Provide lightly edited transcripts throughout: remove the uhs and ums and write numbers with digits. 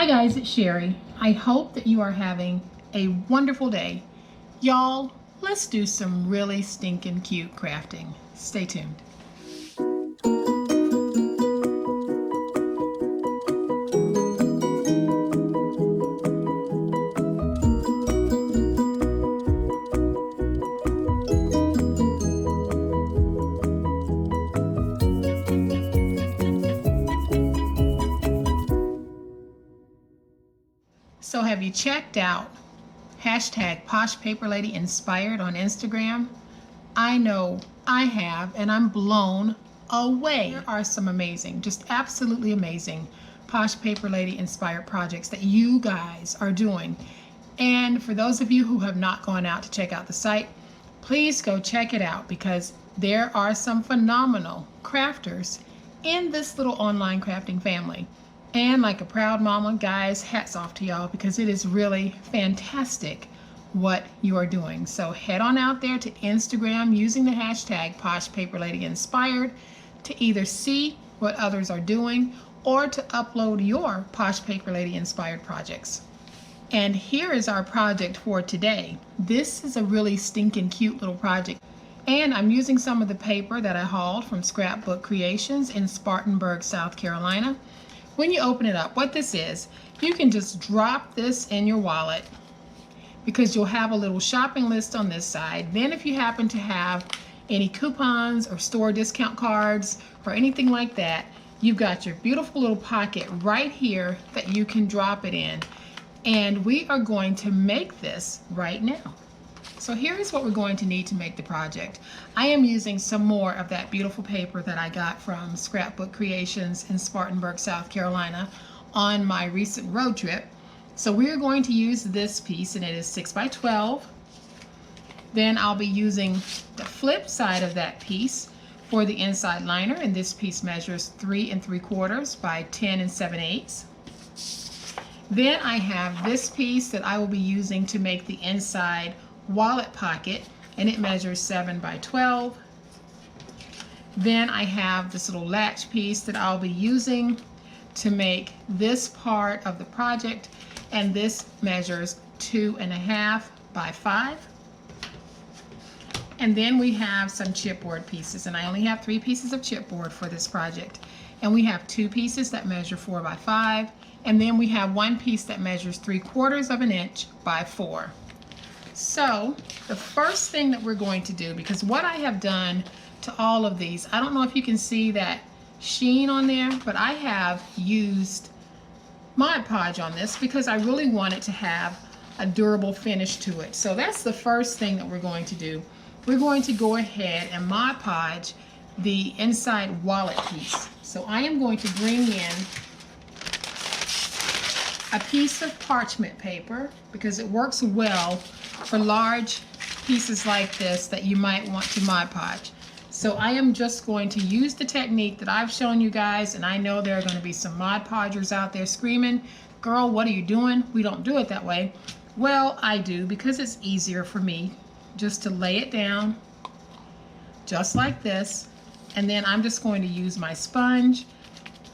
Hi guys, it's Sherry. I hope that you are having a wonderful day. Y'all, let's do some really stinking cute crafting. Stay tuned. So have you checked out hashtag Posh Paper Lady Inspired on Instagram? I know I have, and I'm blown away. There are some amazing, just absolutely amazing Posh Paper Lady inspired projects that you guys are doing. And for those of you who have not gone out to check out the site, please go check it out because there are some phenomenal crafters in this little online crafting family. And like a proud mama, guys, hats off to y'all because it is really fantastic what you are doing. So head on out there to Instagram using the hashtag Posh Paper Lady Inspired to either see what others are doing or to upload your Posh Paper Lady Inspired projects. And here is our project for today. This is a really stinking cute little project. And I'm using some of the paper that I hauled from Scrapbook Creations in Spartanburg, South Carolina. When you open it up, what this is, you can just drop this in your wallet because you'll have a little shopping list on this side. Then if you happen to have any coupons or store discount cards or anything like that, you've got your beautiful little pocket right here that you can drop it in. And we are going to make this right now. So here is what we're going to need to make the project. I am using some more of that beautiful paper that I got from Scrapbook Creations in Spartanburg, South Carolina on my recent road trip. So we're going to use this piece, and it is 6 by 12. Then I'll be using the flip side of that piece for the inside liner, and this piece measures 3 3/4 by 10 7/8. Then I have this piece that I will be using to make the inside wallet pocket, and it measures 7 by 12. Then I have this little latch piece that I'll be using to make this part of the project, and this measures 2 1/2 by 5. And then we have some chipboard pieces, and I only have 3 pieces of chipboard for this project. And we have 2 pieces that measure 4 by 5, and then we have 1 piece that measures 3/4 of an inch by 4. So the first thing that we're going to do, because what I have done to all of these, I don't know if you can see that sheen on there, but I have used Mod Podge on this because I really want it to have a durable finish to it. So that's the first thing that we're going to do. We're going to go ahead and Mod Podge the inside wallet piece. So I am going to bring in a piece of parchment paper because it works well for large pieces like this that you might want to Mod Podge. So I am just going to use the technique that I've shown you guys, and I know there are going to be some Mod Podgers out there screaming, girl, what are you doing? We don't do it that way. Well, I do because it's easier for me just to lay it down just like this, and then I'm just going to use my sponge,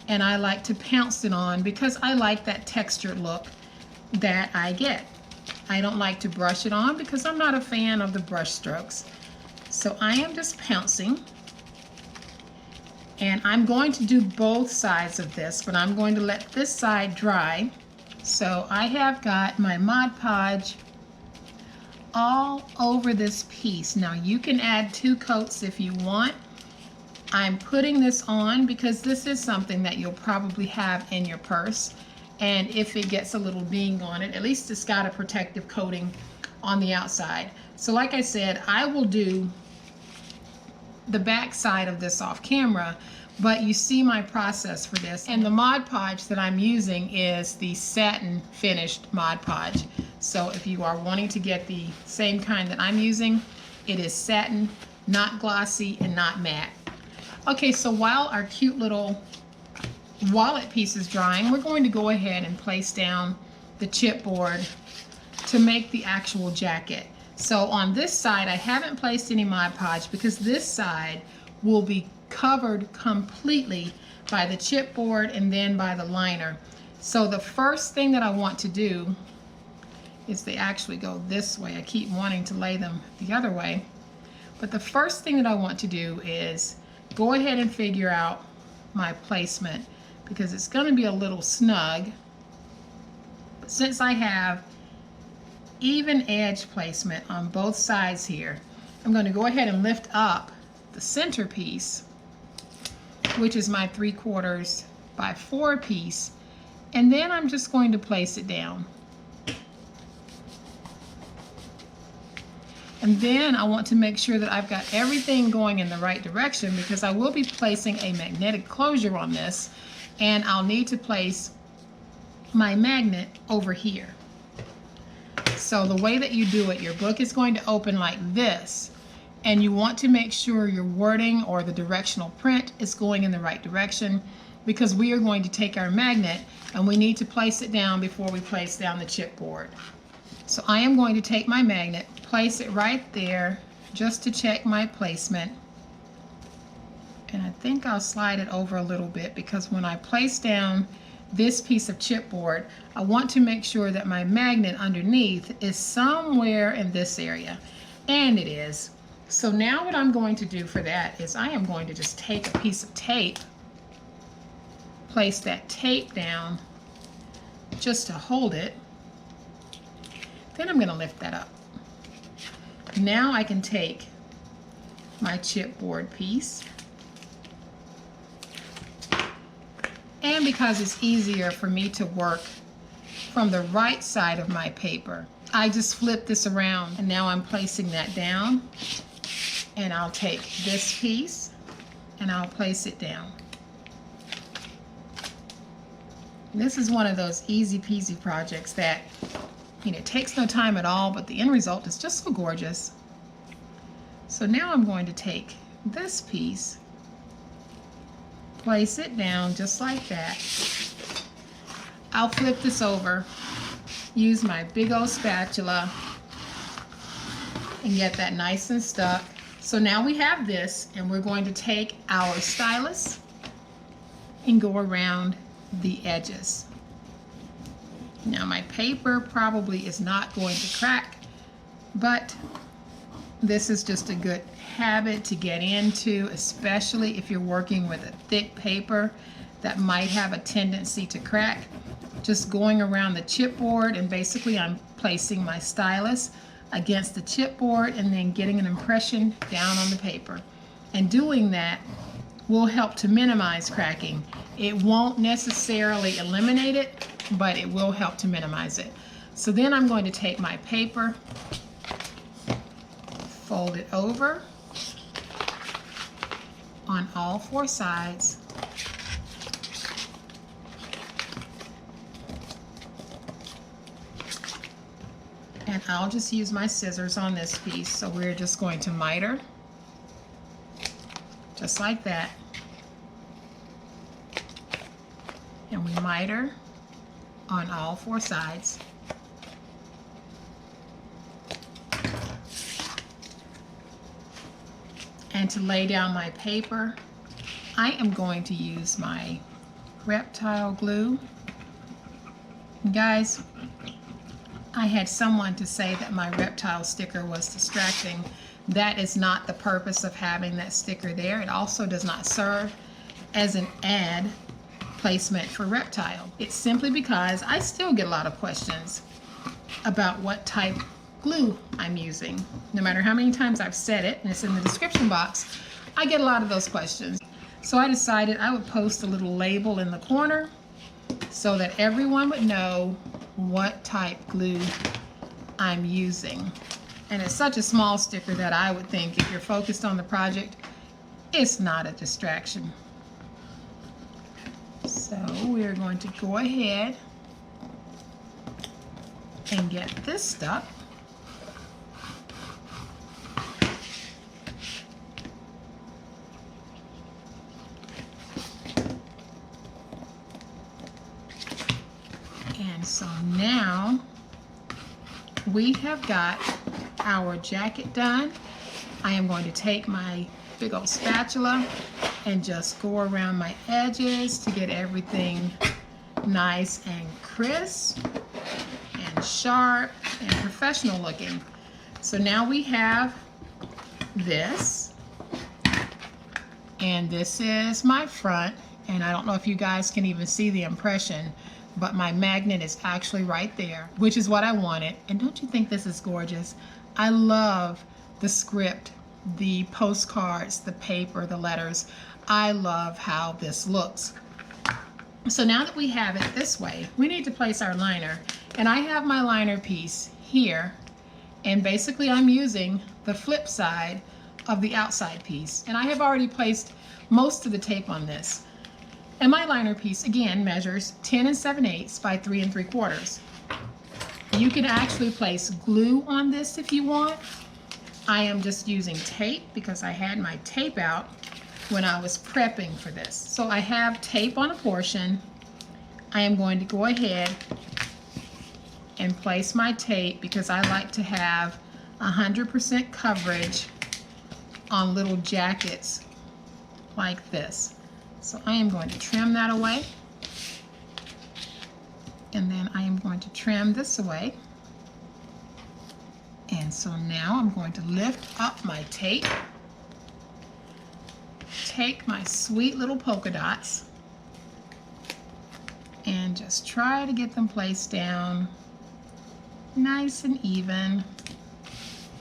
and I like to pounce it on because I like that textured look that I get. I don't like to brush it on because I'm not a fan of the brush strokes. So I am just pouncing, and I'm going to do both sides of this, but I'm going to let this side dry. So I have got my Mod Podge all over this piece. Now you can add 2 coats if you want. I'm putting this on because this is something that you'll probably have in your purse, and if it gets a little ding on it, at least it's got a protective coating on the outside. So like I said, I will do the back side of this off camera, but you see my process for this. And the Mod Podge that I'm using is the satin finished Mod Podge. So if you are wanting to get the same kind that I'm using, it is satin, not glossy and not matte. Okay, so while our cute little wallet piece is drying, we're going to go ahead and place down the chipboard to make the actual jacket. So on this side, I haven't placed any Mod Podge because this side will be covered completely by the chipboard and then by the liner. So the first thing that I want to do is they actually go this way. I keep wanting to lay them the other way. But the first thing that I want to do is go ahead and figure out my placement, because it's going to be a little snug. But since I have even edge placement on both sides here, I'm going to go ahead and lift up the centerpiece, which is my 3/4 by 4 piece, and then I'm just going to place it down. And then I want to make sure that I've got everything going in the right direction, because I will be placing a magnetic closure on this, and I'll need to place my magnet over here. So the way that you do it, your book is going to open like this, and you want to make sure your wording or the directional print is going in the right direction, because we are going to take our magnet and we need to place it down before we place down the chipboard. So I am going to take my magnet, place it right there just to check my placement. And I think I'll slide it over a little bit, because when I place down this piece of chipboard, I want to make sure that my magnet underneath is somewhere in this area, and it is. So now what I'm going to do for that is I am going to just take a piece of tape, place that tape down just to hold it. Then I'm going to lift that up. Now I can take my chipboard piece, and because it's easier for me to work from the right side of my paper, I just flip this around, and now I'm placing that down, and I'll take this piece and I'll place it down. And this is one of those easy peasy projects that, you know, it takes no time at all, but the end result is just so gorgeous. So now I'm going to take this piece, place it down just like that. I'll flip this over, use my big old spatula, and get that nice and stuck. So now we have this, and we're going to take our stylus and go around the edges. Now my paper probably is not going to crack, but this is just a good habit to get into, especially if you're working with a thick paper that might have a tendency to crack. Just going around the chipboard, and basically I'm placing my stylus against the chipboard and then getting an impression down on the paper. And doing that will help to minimize cracking. It won't necessarily eliminate it, but it will help to minimize it. So then I'm going to take my paper, fold it over on all 4 sides, and I'll just use my scissors on this piece. So we're just going to miter, just like that, and we miter on all 4 sides. And to lay down my paper, I am going to use my Reptile Glue. And guys, I had someone to say that my reptile sticker was distracting. That is not the purpose of having that sticker there. It also does not serve as an ad placement for reptile. It's simply because I still get a lot of questions about what type glue I'm using. No matter how many times I've said it, and it's in the description box, I get a lot of those questions. So I decided I would post a little label in the corner so that everyone would know what type glue I'm using. And it's such a small sticker that I would think if you're focused on the project, it's not a distraction. So we're going to go ahead and get this stuck. And so now we have got our jacket done. I am going to take my big old spatula and just go around my edges to get everything nice and crisp and sharp and professional looking. So now we have this, and this is my front, and I don't know if you guys can even see the impression, but my magnet is actually right there, which is what I wanted. And don't you think this is gorgeous? I love the script, the postcards, the paper, the letters. I love how this looks. So now that we have it this way, we need to place our liner. And I have my liner piece here, and basically I'm using the flip side of the outside piece. And I have already placed most of the tape on this. And my liner piece, again, measures 10 7/8 by 3 3/4. You can actually place glue on this if you want. I am just using tape because I had my tape out when I was prepping for this. So I have tape on a portion. I am going to go ahead and place my tape because I like to have 100% coverage on little jackets like this. So I am going to trim that away, and then I am going to trim this away. And so now I'm going to lift up my tape, take my sweet little polka dots, and just try to get them placed down nice and even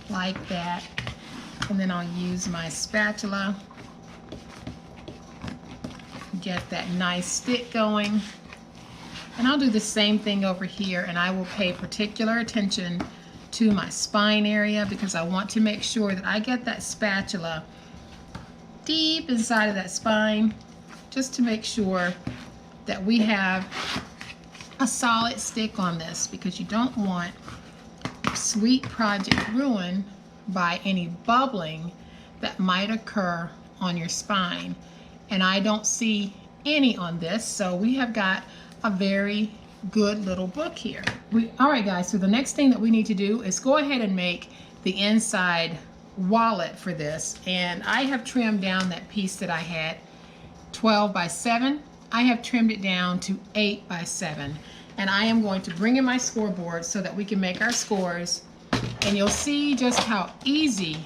like that. And then I'll use my spatula, get that nice stick going. And I'll do the same thing over here, and I will pay particular attention to my spine area because I want to make sure that I get that spatula deep inside of that spine, just to make sure that we have a solid stick on this, because you don't want sweet project ruined by any bubbling that might occur on your spine. And I don't see any on this, so we have got a very good little book here. All right guys, so the next thing that we need to do is go ahead and make the inside wallet for this. And I have trimmed down that piece that I had 12 by 7. I have trimmed it down to 8 by 7. And I am going to bring in my scoreboard so that we can make our scores, and you'll see just how easy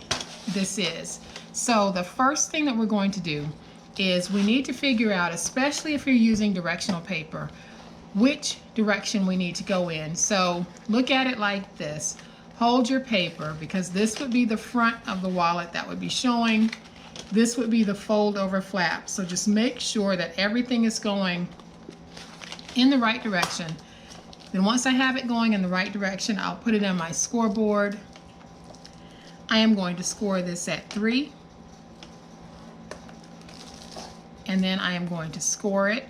this is. So the first thing that we're going to do is we need to figure out, especially if you're using directional paper, which direction we need to go in. So look at it like this. Hold your paper, because this would be the front of the wallet that would be showing. This would be the fold over flap. So just make sure that everything is going in the right direction. Then once I have it going in the right direction, I'll put it on my scoreboard. I am going to score this at 3. And then I am going to score it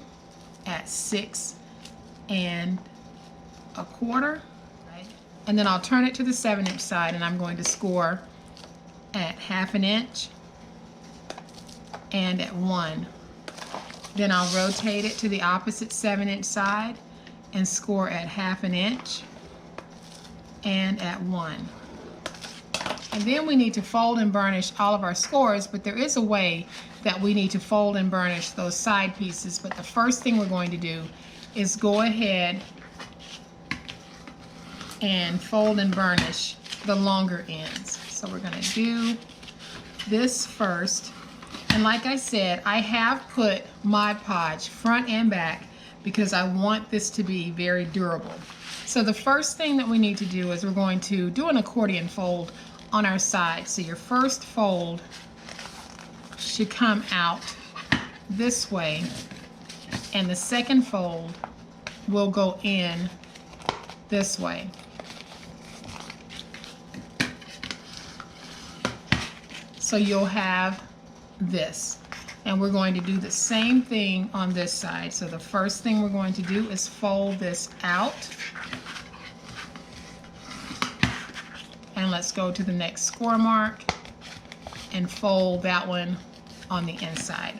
at 6 1/4. And then I'll turn it to the 7-inch side, and I'm going to score at 1/2 inch and at 1. Then I'll rotate it to the opposite 7-inch side and score at 1/2 inch and at 1. And then we need to fold and burnish all of our scores, but there is a way that we need to fold and burnish those side pieces. But the first thing we're going to do is go ahead and fold and burnish the longer ends. So we're going to do this first. And like I said, I have put Mod Podge front and back because I want this to be very durable. So the first thing that we need to do is we're going to do an accordion fold on our side. So your first fold should come out this way, and the second fold will go in this way. So you'll have this. And we're going to do the same thing on this side. So the first thing we're going to do is fold this out. And let's go to the next score mark and fold that one on the inside.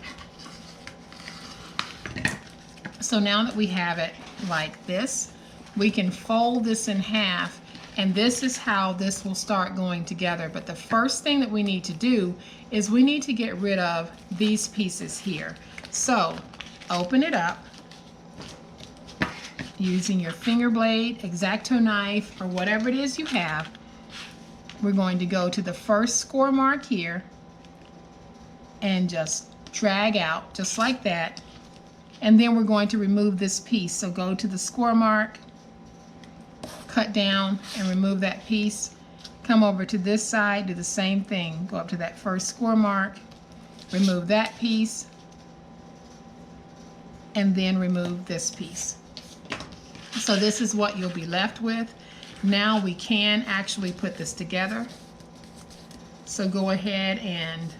So now that we have it like this, we can fold this in half, and this is how this will start going together. But the first thing that we need to do is we need to get rid of these pieces here. So open it up using your finger blade, X-Acto knife, or whatever it is you have, we're going to go to the first score mark here and just drag out just like that. And then we're going to remove this piece. So go to the score mark, cut down and remove that piece. Come over to this side, do the same thing. Go up to that first score mark, remove that piece, and then remove this piece. So this is what you'll be left with. Now we can actually put this together. So go ahead and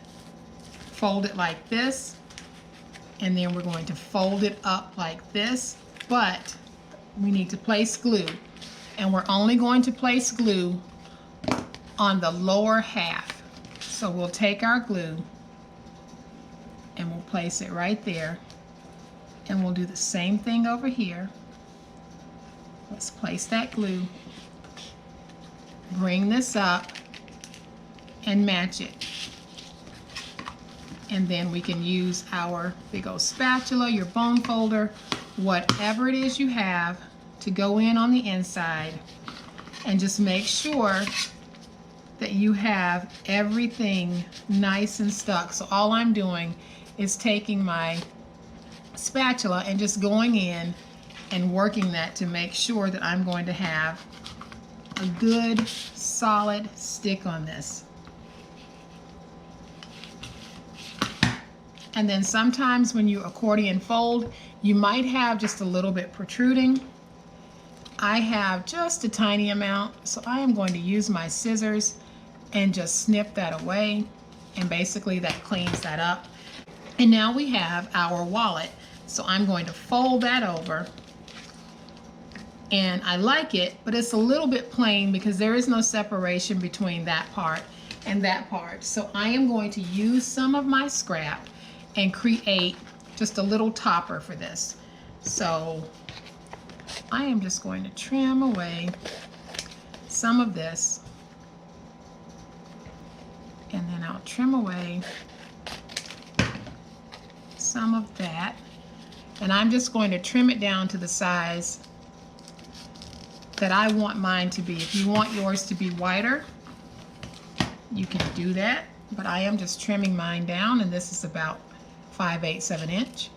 fold it like this, and then we're going to fold it up like this, but we need to place glue, and we're only going to place glue on the lower half. So we'll take our glue and we'll place it right there, and we'll do the same thing over here. Let's place that glue, bring this up and match it. And then we can use our big old spatula, your bone folder, whatever it is you have to go in on the inside, and just make sure that you have everything nice and stuck. So all I'm doing is taking my spatula and just going in and working that to make sure that I'm going to have a good solid stick on this. And then sometimes when you accordion fold, you might have just a little bit protruding. I have just a tiny amount, so I am going to use my scissors and just snip that away, and basically that cleans that up. And now we have our wallet. So I'm going to fold that over, and I like it, but it's a little bit plain because there is no separation between that part and that part. So I am going to use some of my scrap and create just a little topper for this. So I am just going to trim away some of this, and then I'll trim away some of that, and I'm just going to trim it down to the size that I want mine to be. If you want yours to be wider, you can do that, but I am just trimming mine down, and this is about 5/8 of an inch.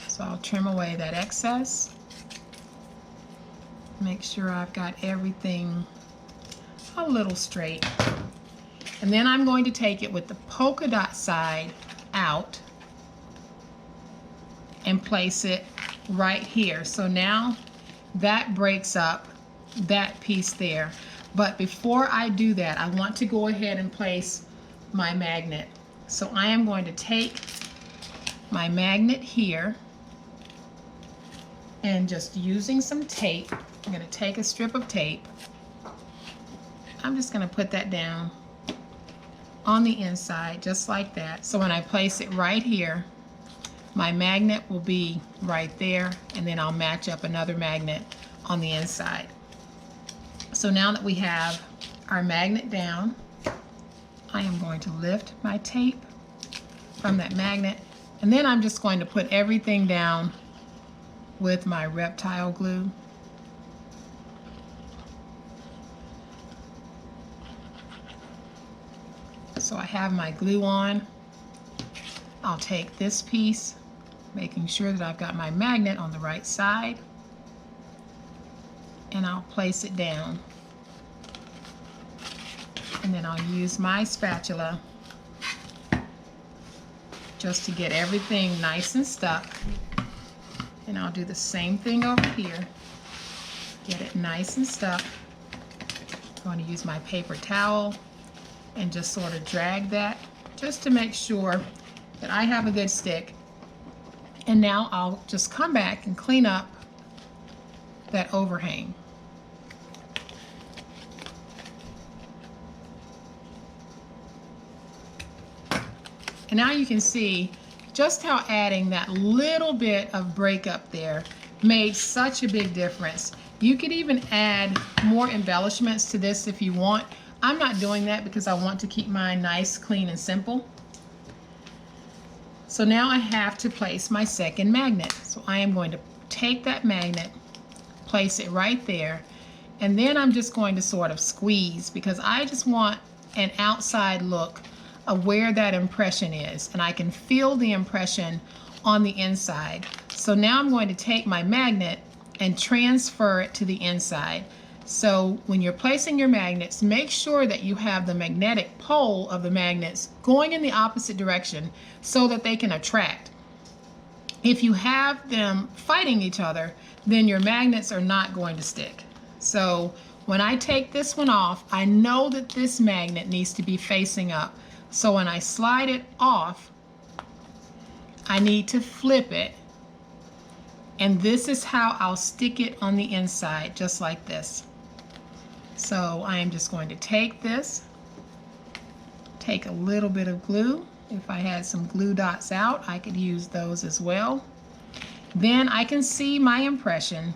So I'll trim away that excess. Make sure I've got everything a little straight. And then I'm going to take it with the polka dot side out and place it right here. So now that breaks up that piece there. But before I do that, I want to go ahead and place my magnet. So I am going to take my magnet here, and just using some tape, I'm going to take a strip of tape. I'm just going to put that down on the inside just like that. So when I place it right here, my magnet will be right there, and then I'll match up another magnet on the inside. So now that we have our magnet down, I am going to lift my tape from that magnet, and then I'm just going to put everything down with my Reptile Glue. So I have my glue on. I'll take this piece, making sure that I've got my magnet on the right side, and I'll place it down. And then I'll use my spatula just to get everything nice and stuck. And I'll do the same thing over here. Get it nice and stuck. I'm going to use my paper towel and just sort of drag that just to make sure that I have a good stick. And now I'll just come back and clean up that overhang. And now you can see just how adding that little bit of breakup there made such a big difference. You could even add more embellishments to this if you want. I'm not doing that because I want to keep mine nice, clean, and simple. So now I have to place my second magnet. So I am going to take that magnet place it right there. And then I'm just going to sort of squeeze because I just want an outside look of where that impression is. And I can feel the impression on the inside. So now I'm going to take my magnet and transfer it to the inside. So when you're placing your magnets, make sure that you have the magnetic pole of the magnets going in the opposite direction so that they can attract. If you have them fighting each other, then your magnets are not going to stick. So when I take this one off, I know that this magnet needs to be facing up. So when I slide it off, I need to flip it. And this is how I'll stick it on the inside, just like this. So I am just going to take this, take a little bit of glue. If I had some glue dots out, I could use those as well. Then I can see my impression,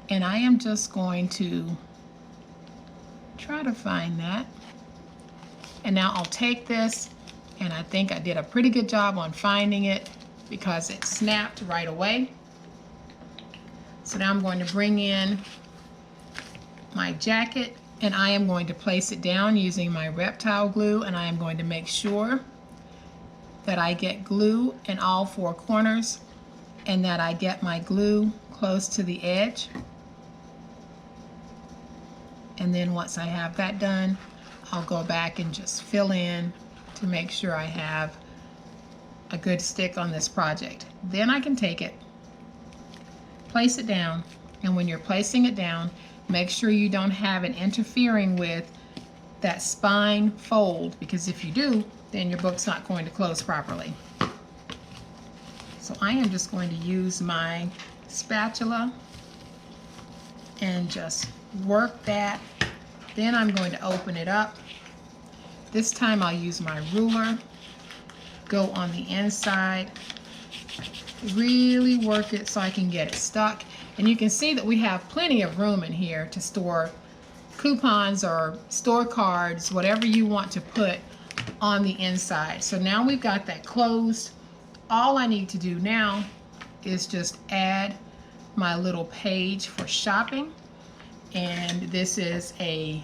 and I am just going to try to find that. And now I'll take this, and I think I did a pretty good job on finding it because it snapped right away. So now I'm going to bring in my jacket, and I am going to place it down using my Reptile Glue, and I am going to make sure that I get glue in all four corners and that I get my glue close to the edge. And then once I have that done, I'll go back and just fill in to make sure I have a good stick on this project. Then I can take it, place it down, and when you're placing it down, make sure you don't have it interfering with that spine fold, because if you do, then your book's not going to close properly. So I am just going to use my spatula and just work that. Then I'm going to open it up. This time I'll use my ruler, go on the inside, really work it so I can get it stuck. And you can see that we have plenty of room in here to store coupons or store cards, whatever you want to put on the inside. So now we've got that closed. All I need to do now is just add my little page for shopping. And this is a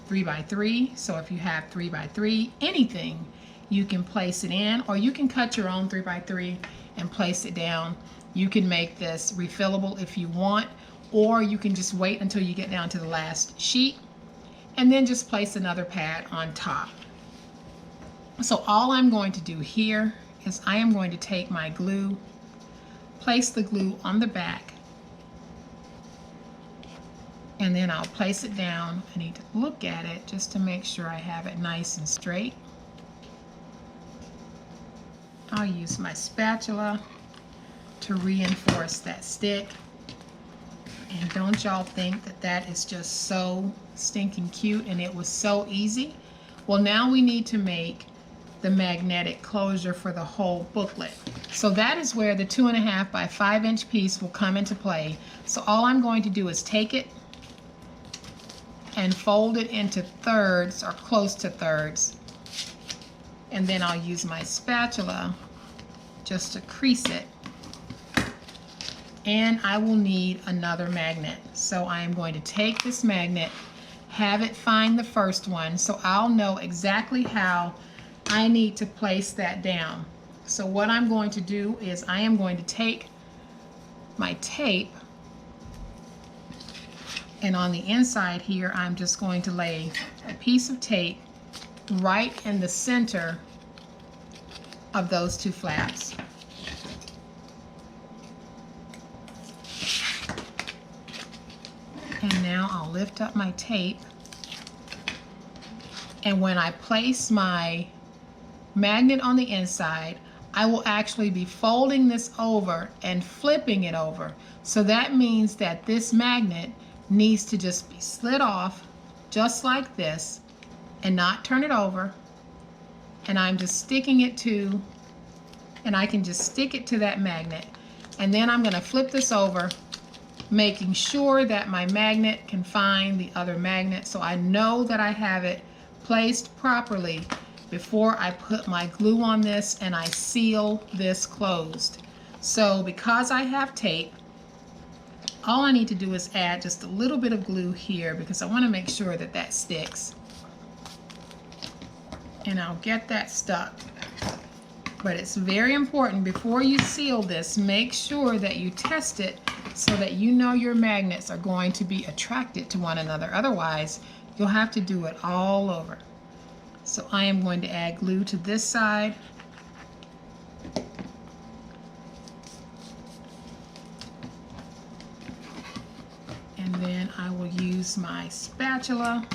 3x3. So if you have 3x3, anything, you can place it in, or you can cut your own 3x3 and place it down. You can make this refillable if you want, or you can just wait until you get down to the last sheet and then just place another pad on top. So all I'm going to do here is I am going to take my glue, place the glue on the back, and then I'll place it down. I need to look at it just to make sure I have it nice and straight. I'll use my spatula to reinforce that stick. And don't y'all think that that is just so stinking cute and it was so easy? Well, now we need to make the magnetic closure for the whole booklet. So that is where the 2.5 by 5 inch piece will come into play. So all I'm going to do is take it and fold it into thirds or close to thirds. And then I'll use my spatula just to crease it. And I will need another magnet. So I am going to take this magnet, have it find the first one, so I'll know exactly how I need to place that down. So what I'm going to do is I am going to take my tape, and on the inside here I'm just going to lay a piece of tape right in the center of those two flaps. And now I'll lift up my tape, and when I place my magnet on the inside, I will actually be folding this over and flipping it over. So that means that this magnet needs to just be slid off just like this and not turn it over. And I'm just sticking it to, and I can just stick it to that magnet. And then I'm going to flip this over, making sure that my magnet can find the other magnet, so I know that I have it placed properly before I put my glue on this and I seal this closed. So because I have tape All I need to do is add just a little bit of glue here because I want to make sure that that sticks. And I'll get that stuck. But it's very important before you seal this, make sure that you test it so that you know your magnets are going to be attracted to one another. Otherwise, you'll have to do it all over. So I am going to add glue to this side. And then I will use my spatula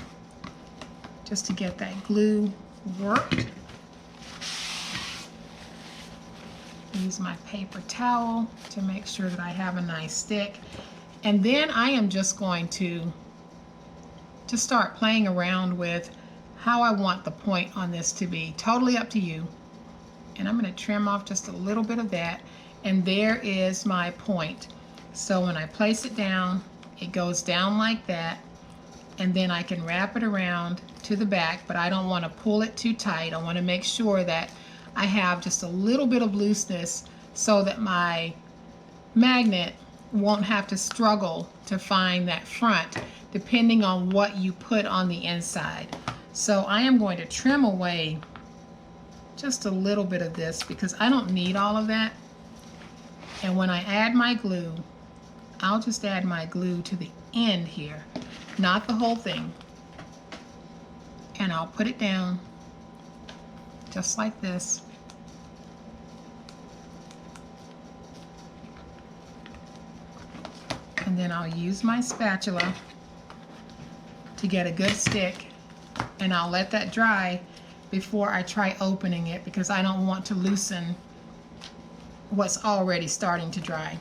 just to get that glue worked. Use my paper towel to make sure that I have a nice stick. And then I am just going to start playing around with how I want the point on this to be. Totally up to you. And I'm going to trim off just a little bit of that. And there is my point. So when I place it down, it goes down like that. And then I can wrap it around to the back, but I don't want to pull it too tight. I want to make sure that I have just a little bit of looseness so that my magnet won't have to struggle to find that front depending on what you put on the inside. So I am going to trim away just a little bit of this because I don't need all of that. And when I add my glue, I'll just add my glue to the end here, not the whole thing. And I'll put it down just like this. And then I'll use my spatula to get a good stick, and I'll let that dry before I try opening it because I don't want to loosen what's already starting to dry.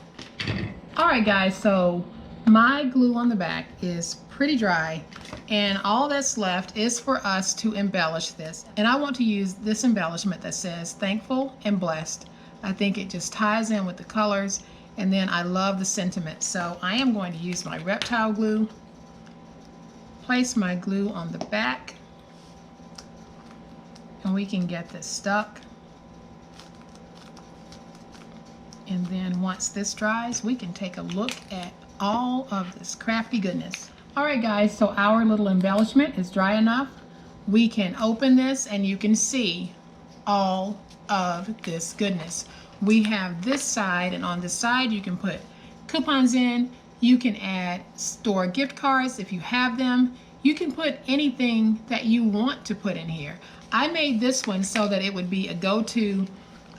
Alright guys, so my glue on the back is pretty dry, and all that's left is for us to embellish this. And I want to use this embellishment that says thankful and blessed. I think it just ties in with the colors, and then I love the sentiment. So I am going to use my Reptile Glue, place my glue on the back, and we can get this stuck. And then once this dries, we can take a look at all of this crafty goodness. Alright guys, so our little embellishment is dry enough. We can open this and you can see all of this goodness. We have this side, and on this side you can put coupons in. You can add store gift cards if you have them. You can put anything that you want to put in here. I made this one so that it would be a go-to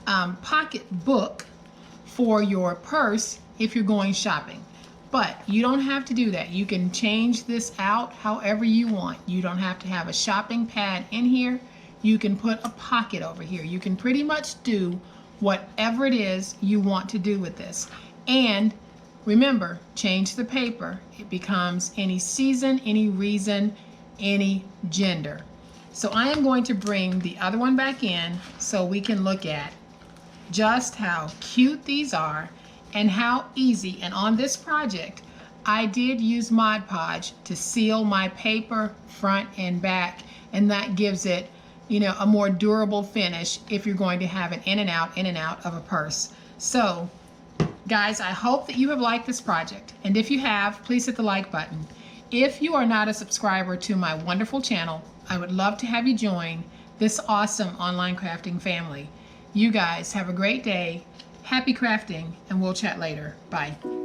pocket book for your purse if you're going shopping. But you don't have to do that. You can change this out however you want. You don't have to have a shopping pad in here. You can put a pocket over here. You can pretty much do whatever it is you want to do with this. And remember, change the paper. It becomes any season, any reason, any gender. So I am going to bring the other one back in so we can look at just how cute these are and how easy. And on this project, I did use Mod Podge to seal my paper front and back, and that gives it, you know, a more durable finish if you're going to have an in and out of a purse. So guys, I hope that you have liked this project, and if you have, please hit the like button. If you are not a subscriber to my wonderful channel, I would love to have you join this awesome online crafting family. You guys have a great day, happy crafting, and we'll chat later. Bye.